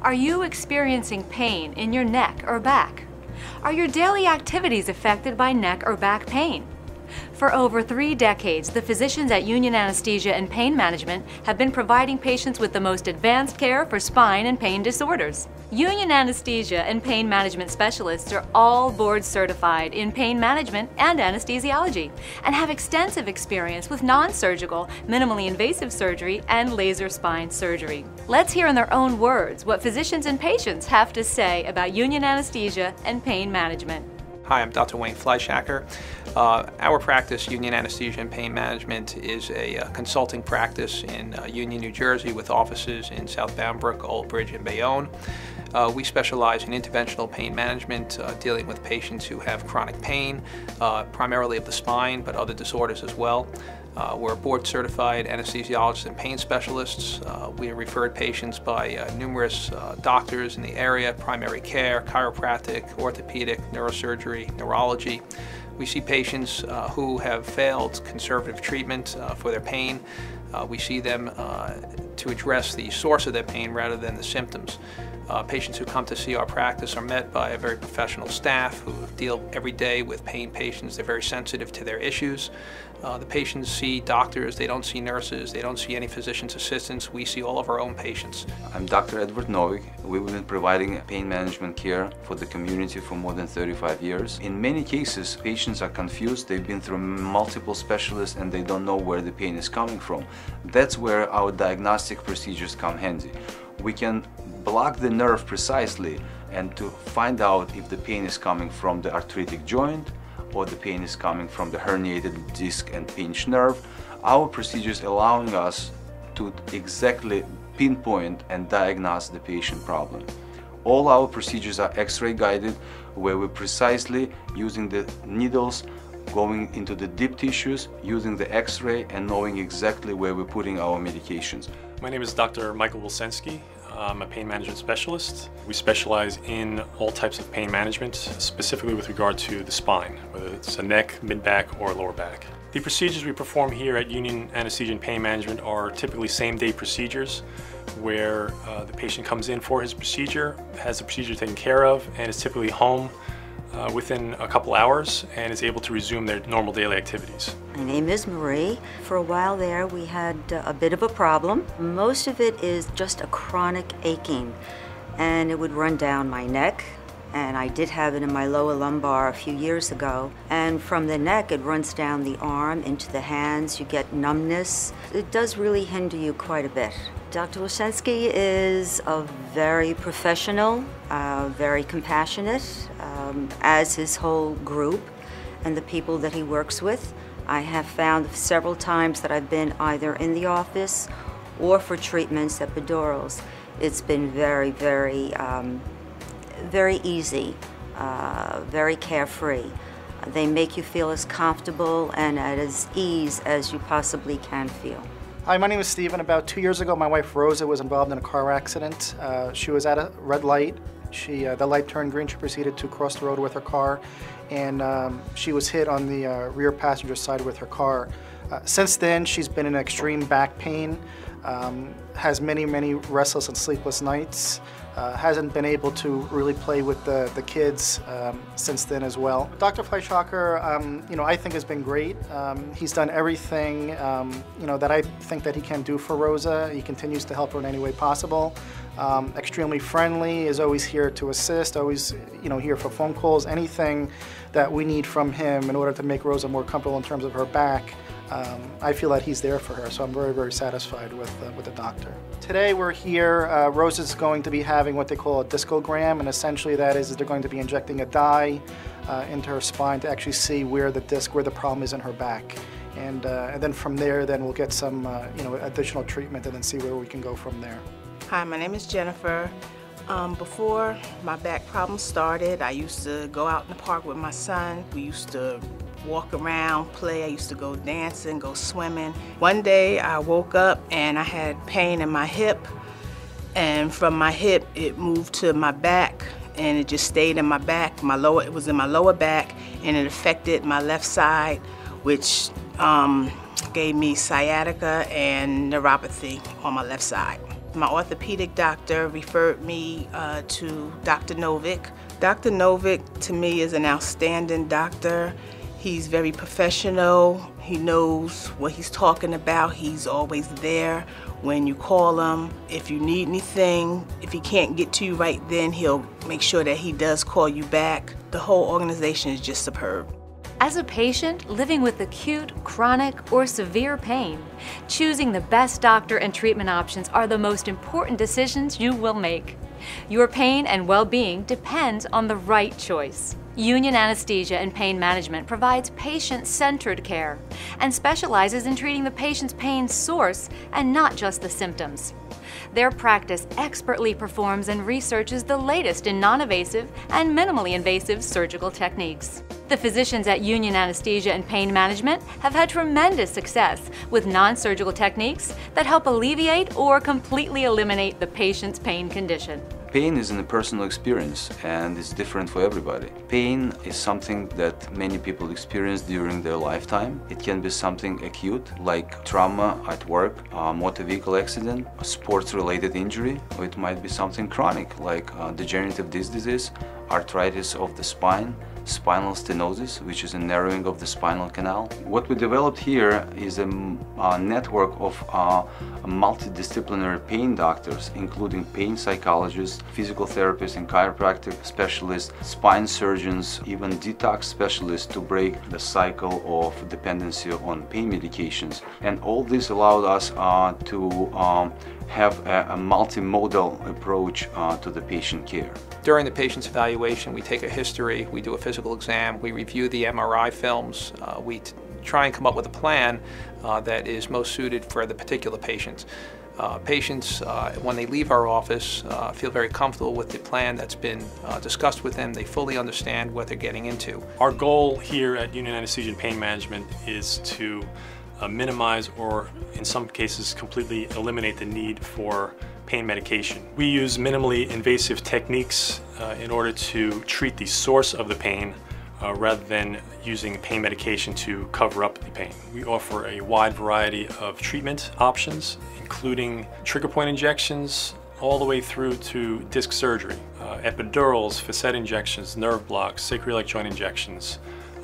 Are you experiencing pain in your neck or back? Are your daily activities affected by neck or back pain? For over 3 decades, the physicians at Union Anesthesia and Pain Management have been providing patients with the most advanced care for spine and pain disorders. Union Anesthesia and Pain Management specialists are all board certified in pain management and anesthesiology and have extensive experience with non-surgical, minimally invasive surgery and laser spine surgery. Let's hear in their own words what physicians and patients have to say about Union Anesthesia and Pain Management. Hi, I'm Dr. Wayne Fleischacker. Our practice, Union Anesthesia and Pain Management, is a consulting practice in Union, New Jersey, with offices in South Bound Brook, Old Bridge, and Bayonne. We specialize in interventional pain management, dealing with patients who have chronic pain, primarily of the spine, but other disorders as well. We're board certified anesthesiologists and pain specialists. We are referred patients by numerous doctors in the area: primary care, chiropractic, orthopedic, neurosurgery, neurology. We see patients who have failed conservative treatment for their pain. We see them to address the source of their pain rather than the symptoms. Patients who come to see our practice are met by a very professional staff who deal every day with pain patients. They're very sensitive to their issues. The patients see doctors, they don't see nurses, they don't see any physician's assistants. We see all of our own patients. I'm Dr. Edward Novick. We've been providing pain management care for the community for more than 35 years. In many cases, patients are confused. They've been through multiple specialists and they don't know where the pain is coming from. That's where our diagnostic procedures come handy. We can block the nerve precisely and to find out if the pain is coming from the arthritic joint or the pain is coming from the herniated disc and pinched nerve. Our procedures allowing us to exactly pinpoint and diagnose the patient problem. All our procedures are X-ray guided, where we're precisely using the needles, going into the deep tissues, using the X-ray and knowing exactly where we're putting our medications. My name is Dr. Michael Wilsensky. I'm a pain management specialist. We specialize in all types of pain management, specifically with regard to the spine, whether it's a neck, mid-back, or lower back. The procedures we perform here at Union Anesthesia and Pain Management are typically same-day procedures where the patient comes in for his procedure, has the procedure taken care of, and is typically home within a couple hours and is able to resume their normal daily activities. My name is Marie. For a while there we had a bit of a problem. Most of it is just a chronic aching, and it would run down my neck, and I did have it in my lower lumbar a few years ago, and from the neck it runs down the arm into the hands. You get numbness. It does really hinder you quite a bit. Dr. Wilsensky is a very professional, very compassionate, as his whole group and the people that he works with. I have found several times that I've been either in the office or for treatments, epidurals. It's been very, very, very easy, very carefree. They make you feel as comfortable and at as ease as you possibly can feel. Hi, my name is Stephen. About 2 years ago, my wife Rosa was involved in a car accident. She was at a red light. The light turned green. She proceeded to cross the road with her car, and she was hit on the rear passenger side with her car. Since then, she's been in extreme back pain, has many, many restless and sleepless nights, hasn't been able to really play with the kids since then as well. Dr. Fleischacker, I think has been great. He's done everything, that I think that he can do for Rosa. He continues to help her in any way possible. Extremely friendly, is always here to assist, always, here for phone calls, anything that we need from him in order to make Rosa more comfortable in terms of her back. I feel that he's there for her, so I'm very, very satisfied with the doctor. Today we're here, Rosa's going to be having what they call a discogram, and essentially that is they're going to be injecting a dye into her spine to actually see where the problem is in her back. And then from there, then we'll get some additional treatment and then see where we can go from there. Hi, my name is Jennifer. Before my back problem started, I used to go out in the park with my son. We used to walk around, play. I used to go dancing, go swimming. One day I woke up and I had pain in my hip, and from my hip it moved to my back, and it just stayed in my back. It was in my lower back, and it affected my left side, which gave me sciatica and neuropathy on my left side. My orthopedic doctor referred me to Dr. Novick. Dr. Novick, to me, is an outstanding doctor. He's very professional. He knows what he's talking about. He's always there when you call him. If you need anything, if he can't get to you right then, he'll make sure that he does call you back. The whole organization is just superb. As a patient living with acute, chronic, or severe pain, choosing the best doctor and treatment options are the most important decisions you will make. Your pain and well-being depends on the right choice. Union Anesthesia and Pain Management provides patient-centered care and specializes in treating the patient's pain source and not just the symptoms. Their practice expertly performs and researches the latest in non-invasive and minimally invasive surgical techniques. The physicians at Union Anesthesia and Pain Management have had tremendous success with non-surgical techniques that help alleviate or completely eliminate the patient's pain condition. Pain is a personal experience and it's different for everybody. Pain is something that many people experience during their lifetime. It can be something acute like trauma at work, a motor vehicle accident, a sports-related injury, or it might be something chronic like degenerative disc disease, arthritis of the spine, spinal stenosis, which is a narrowing of the spinal canal. What we developed here is a network of multidisciplinary pain doctors, including pain psychologists, physical therapists and chiropractic specialists, spine surgeons, even detox specialists to break the cycle of dependency on pain medications. And all this allowed us to have a multimodal approach to the patient care. During the patient's evaluation, we take a history, we do a physical exam, we review the MRI films, we try and come up with a plan that is most suited for the particular patient. Patients, when they leave our office, feel very comfortable with the plan that's been discussed with them. They fully understand what they're getting into. Our goal here at Union Anesthesia and Pain Management is to minimize or, in some cases, completely eliminate the need for pain medication. We use minimally invasive techniques in order to treat the source of the pain rather than using pain medication to cover up the pain. We offer a wide variety of treatment options, including trigger point injections all the way through to disc surgery, epidurals, facet injections, nerve blocks, sacroiliac joint injections.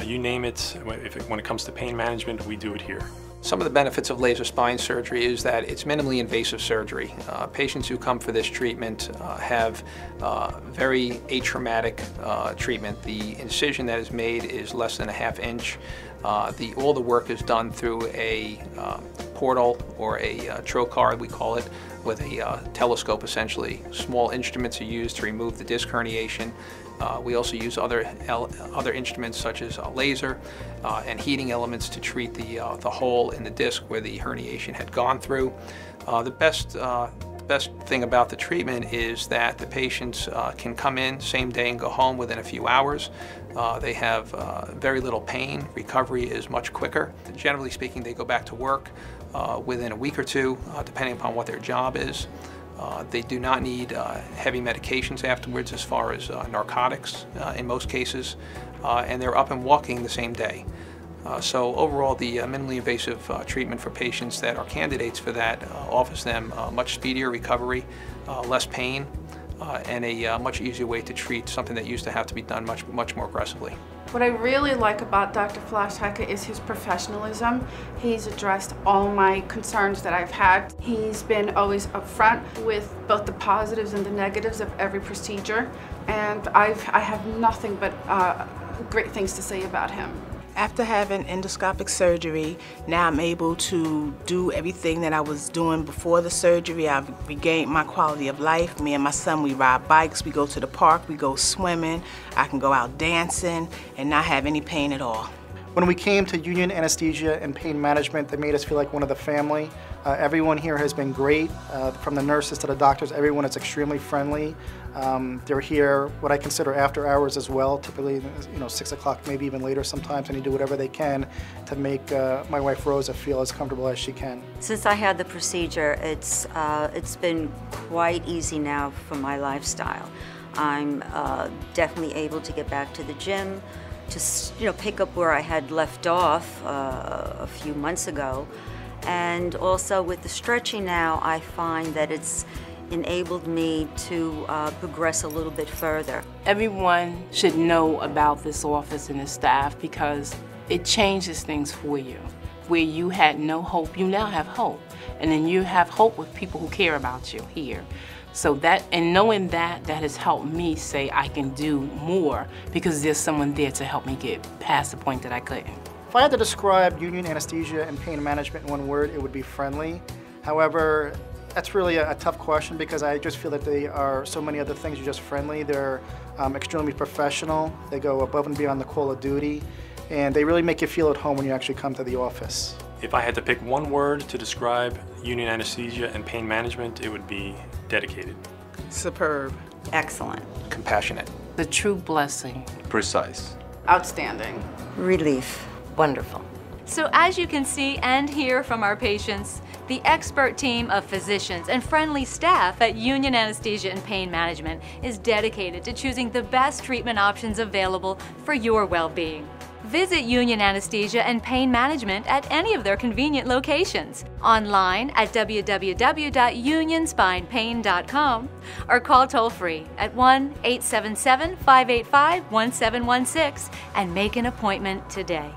You name it, when it comes to pain management, we do it here. Some of the benefits of laser spine surgery is that it's minimally invasive surgery. Patients who come for this treatment have very atraumatic treatment. The incision that is made is less than a ½ inch. All the work is done through a portal or a trocar, we call it, with a telescope essentially. Small instruments are used to remove the disc herniation. We also use other instruments such as a laser and heating elements to treat the hole in the disc where the herniation had gone through. The best thing about the treatment is that the patients can come in same day and go home within a few hours. They have very little pain. Recovery is much quicker. Generally speaking, they go back to work within a week or two, depending upon what their job is. They do not need heavy medications afterwards as far as narcotics in most cases, and they're up and walking the same day. So overall, the minimally invasive treatment for patients that are candidates for that offers them much speedier recovery, less pain, and a much easier way to treat something that used to have to be done much more aggressively. What I really like about Dr. Fleischhacker is his professionalism. He's addressed all my concerns that I've had. He's been always upfront with both the positives and the negatives of every procedure, and I have nothing but great things to say about him. After having endoscopic surgery, now I'm able to do everything that I was doing before the surgery. I've regained my quality of life. Me and my son, we ride bikes, we go to the park, we go swimming. I can go out dancing and not have any pain at all. When we came to Union Anesthesia and Pain Management, they made us feel like one of the family. Everyone here has been great, from the nurses to the doctors. Everyone is extremely friendly. They're here what I consider after hours as well, typically 6 o'clock, maybe even later sometimes, and they do whatever they can to make my wife Rosa feel as comfortable as she can. Since I had the procedure, it's been quite easy now for my lifestyle. I'm definitely able to get back to the gym, to pick up where I had left off a few months ago, And also with the stretching now, I find that it's enabled me to progress a little bit further. Everyone should know about this office and the staff because it changes things for you. Where you had no hope, you now have hope. And then you have hope with people who care about you here. So that, and knowing that, that has helped me say I can do more because there's someone there to help me get past the point that I couldn't. If I had to describe Union Anesthesia and Pain Management in one word, it would be friendly. However, that's really a tough question because I just feel that they are so many other things. You're just friendly. They're extremely professional. They go above and beyond the call of duty, and they really make you feel at home when you actually come to the office. If I had to pick one word to describe Union Anesthesia and Pain Management, it would be dedicated. Superb. Excellent. Compassionate. The true blessing. Precise. Outstanding. Relief. Wonderful. So as you can see and hear from our patients, the expert team of physicians and friendly staff at Union Anesthesia and Pain Management is dedicated to choosing the best treatment options available for your well-being. Visit Union Anesthesia and Pain Management at any of their convenient locations, online at www.unionspinepain.com, or call toll-free at 1-877-585-1716 and make an appointment today.